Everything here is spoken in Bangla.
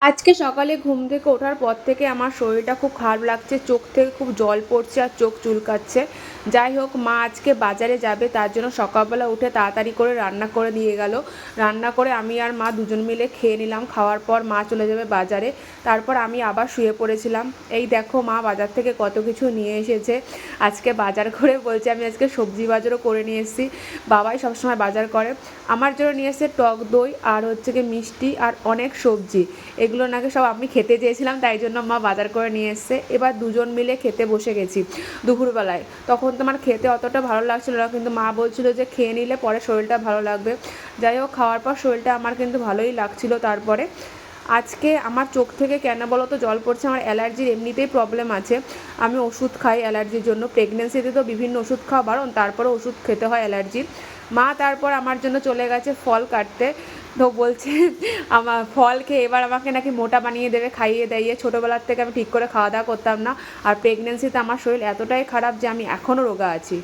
আজকে সকালে ঘুম থেকে ওঠার পর থেকে আমার শরীরটা খুব খারাপ লাগছে, চোখ থেকে খুব জল পড়ছে আর চোখ চুলকাচ্ছে। যাই হোক, মা আজকে বাজারে যাবে, তার জন্য সকালবেলা উঠে তাড়াতাড়ি করে রান্না করে দিয়ে গেল। রান্না করে আমি আর মা দুজন মিলে খেয়ে নিলাম। খাওয়ার পর মা চলে যাবে বাজারে। তারপর আমি আবার শুয়ে পড়েছিলাম। এই দেখো, মা বাজার থেকে কত কিছু নিয়ে এসেছে। আজকে বাজার করে বলছে আমি আজকে সবজি বাজারও করে নিয়ে এসেছি। বাবাই সবসময় বাজার করে। আমার জন্য নিয়ে এসেছে টক দই আর হচ্ছে কি মিষ্টি আর অনেক সবজি। এগুলো নাকি সব আমি খেতে চেয়েছিলাম, তাই জন্য মা বাজার করে নিয়ে এসছে। এবার দুজন মিলে খেতে বসে গেছি দুপুরবেলায়। তখন তো আমার খেতে অতটা ভালো লাগছিল না, কিন্তু মা বলছিল যে খেয়ে নিলে পরে শরীরটা ভালো লাগবে। যাই হোক, খাওয়ার পর শরীরটা আমার কিন্তু ভালোই লাগছিল। তারপরে আজকে আমার চোখ থেকে কেন বলো তো জল পড়ছে, আমার অ্যালার্জির এমনিতেই প্রবলেম আছে। আমি ওষুধ খাই অ্যালার্জির জন্য, প্রেগনেন্সিতে তো বিভিন্ন ওষুধ খাওয়া বারণ, তারপরে ওষুধ খেতে হয় অ্যালার্জির। মা তারপর আমার জন্য চলে গেছে ফল কাটতে। তো বলছে আমার ফল খেয়ে এবার আমাকে নাকি মোটা বানিয়ে দেবে খাইয়ে দাইয়ে। ছোটোবেলার থেকে আমি ঠিক করে খাওয়া দাওয়া করতাম না, আর প্রেগনেন্সিতে আমার শরীর এতটাই খারাপ যে আমি এখনও রোগা আছি।